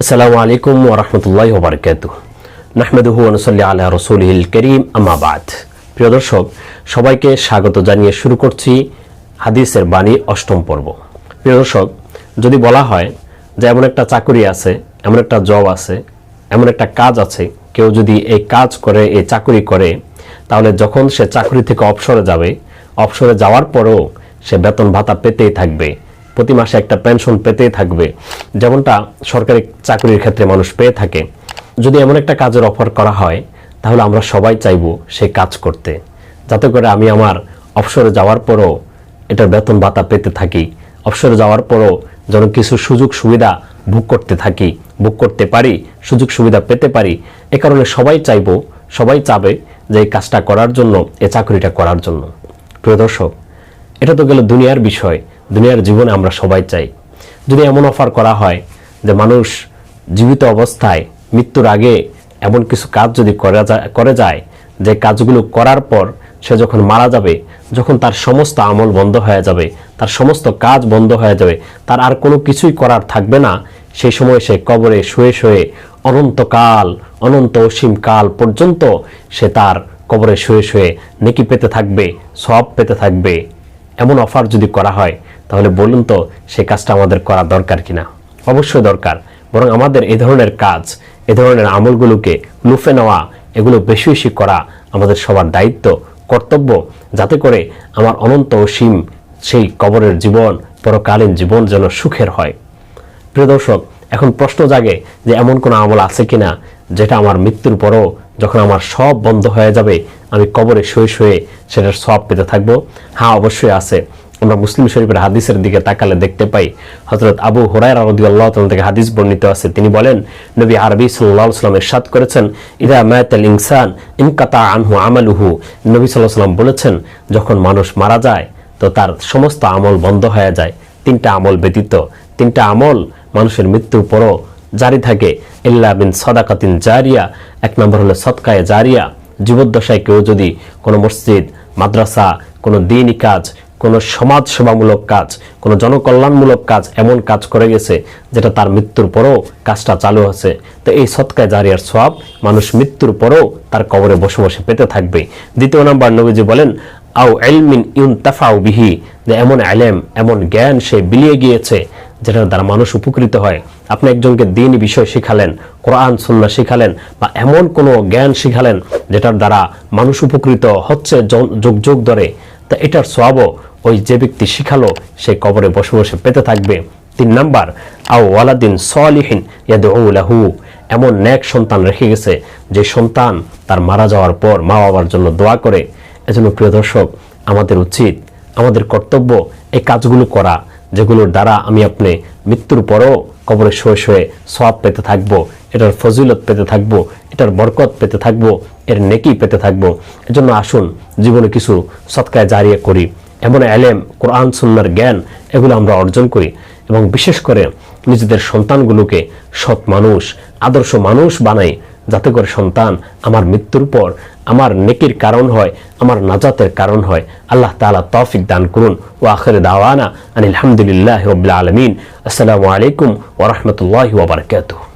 আসসালামু আলাইকুম ওয়া রাহমাতুল্লাহি ওয়া বারাকাতুহু নাহমাদুহু ওয়া নুসাল্লি আলা রাসূলিহিল কারীম আম্মা বাদ। প্রিয় দর্শক, সবাইকে স্বাগত জানিয়ে শুরু করছি হাদিসের বাণী অষ্টম পর্ব। প্রিয় দর্শক, যদি বলা হয় যে এমন একটা চাকরি আছে, এমন একটা জব আছে, এমন একটা কাজ আছে, কেউ যদি এই কাজ করে, এই চাকরি করে, তাহলে যখন সে চাকরি থেকে অবসরে যাবে, অবসরে যাওয়ার পরেও সে বেতন ভাতা পেতেই থাকবে, প্রতি মাসে একটা পেনশন পেতেই থাকবে, যেমনটা সরকারি চাকরির ক্ষেত্রে মানুষ পেয়ে থাকে। যদি এমন একটা কাজের অফার করা হয়, তাহলে আমরা সবাই চাইবো সেই কাজ করতে, যাতে করে আমি আমার অবসরে যাওয়ার পরও এটার বেতন ভাতা পেতে থাকি, অবসরে যাওয়ার পরও যেন কিছু সুযোগ সুবিধা ভোগ করতে থাকি, ভোগ করতে পারি, সুযোগ সুবিধা পেতে পারি। এ কারণে সবাই চাইবো, সবাই চাবে যে এই কাজটা করার জন্য, এই চাকরিটা করার জন্য। প্রিয় দর্শক, এটা তো গেল দুনিয়ার বিষয়, দুনিয়ার জীবনে আমরা সবাই চাই। যদি এমন অফার করা হয় যে মানুষ জীবিত অবস্থায় মৃত্যুর আগে এমন কিছু কাজ যদি করে যায় যে কাজগুলো করার পর সে যখন মারা যাবে, যখন তার সমস্ত আমল বন্ধ হয়ে যাবে, তার সমস্ত কাজ বন্ধ হয়ে যাবে, তার আর কোনো কিছুই করার থাকবে না, সেই সময় সে কবরে শুয়ে শুয়ে অনন্তকাল, অনন্ত অসীম কাল পর্যন্ত সে তার কবরে শুয়ে শুয়ে নেকি পেতে থাকবে, সওয়াব পেতে থাকবে। এমন অফার যদি করা হয়, তাহলে বলুন তো সেই কাজটা আমাদের করা দরকার কিনা? অবশ্যই দরকার। বরং আমাদের এই ধরনের কাজ, এই ধরনের আমলগুলোকে লুফে নেওয়া, এগুলো বেশি বেশি করা আমাদের সবার দায়িত্ব, কর্তব্য, যাতে করে আমার অনন্ত অসীম সেই কবরের জীবন, পরকালীন জীবন যেন সুখের হয়। প্রিয় দর্শক, এখন প্রশ্ন জাগে যে এমন কোনো আমল আছে কিনা যেটা আমার মৃত্যুর পরও যখন আমার সব বন্ধ হয়ে যাবে, আমি কবরে শুয়ে শুয়ে সেটার সওয়াব পেতে থাকবো? হ্যাঁ, অবশ্যই আছে। আমরা মুসলিম শরীফের হাদিসের দিকে তাকালে দেখতে পাই, হযরত আবু হুরায়রা রাদিয়াল্লাহু তাআলা থেকে হাদিস বর্ণিত আছে। তিনি বলেন, নবী আরবি সাল্লাল্লাহু আলাইহি ওয়াসাল্লাম ইরশাদ করেছেন, ইযা মাতাল ইনসান ইনকাতা আনহু আমালুহু। নবী সাল্লাল্লাহু আলাইহি ওয়াসাল্লাম বলেছেন, যখন মানুষ মারা যায় তো তার সমস্ত আমল বন্ধ হয়ে যায়, তিনটা আমল ব্যতীত। তিনটা আমল মানুষের মৃত্যুর পরও জারি থাকে, ইল্লা বিন সাদাকাতিন জারিয়া। এক নম্বর হলো সদকায়ে জারিয়া। জীবদ্দশায় কেউ যদি কোনো মসজিদ, মাদ্রাসা, কোনো দ্বীনি কাজ, কোনো সমাজ সেবামূলক কাজ, কোনো জনকল্যাণমূলক কাজ, এমন কাজ করে গেছে যেটা তার মৃত্যুর পরও কাজটা চালু আছে, তো এই সদকায়ে জারিয়ার সওয়াব মানুষ মৃত্যুর পরও তার কবরে বসে বসে পেতে থাকবে। দ্বিতীয় নাম্বার, নবীজি বলেন, আও ইলমিন ইউনতাফাউ বিহি, যে এমন ইলম, এমন জ্ঞান সে বিলিয়ে গিয়েছে যেটার দ্বারা মানুষ উপকৃত হয়। আপনি একজনকে দ্বীনি বিষয় শিখালেন, কোরআন সুন্নাহ শিখালেন, বা এমন কোনো জ্ঞান শিখালেন যেটার দ্বারা মানুষ উপকৃত হচ্ছে যুগ যুগ ধরে, তা এটার সওয়াবও ওই যে ব্যক্তি শিখালো সে কবরে বসে বসে পেতে থাকবে। তিন নাম্বার, আও ওয়ালাদিন সলিহিন ইয়াদউ লাহু, এমন নেক সন্তান রেখে গেছে যে সন্তান তার মারা যাওয়ার পর মা বাবার জন্য দোয়া করে। এজন্য প্রিয় দর্শক, আমাদের উচিত, আমাদের কর্তব্য এই কাজগুলো করা, যেগুলোর দ্বারা আমি আপনি মৃত্যুর পরও কবরে শুয়ে শুয়ে সওয়াব পেতে থাকবো, এটার ফজিলত পেতে থাকবো, এটার বরকত পেতে থাকবো, এর নেকি পেতে থাকবো। এজন্য আসুন জীবনে কিছু সদকায়ে জারিয়া করি, এমন ইলম, কোরআন সুন্নাহর জ্ঞান, এগুলো আমরা অর্জন করি, এবং বিশেষ করে নিজেদের সন্তানগুলোকে সৎ মানুষ, আদর্শ মানুষ বানাই, যাতে করে সন্তান আমার মৃত্যুর পর আমার নেকির কারণ হয়, আমার নাজাতের কারণ হয়। আল্লাহ তাআলা তৌফিক দান করুন। ওয়া আখিরু দাওয়ানা আনিল হামদুলিল্লাহি রাব্বিল আলামিন। আসসালামু আলাইকুম ওয়া রাহমাতুল্লাহি ওয়া বারাকাতুহু।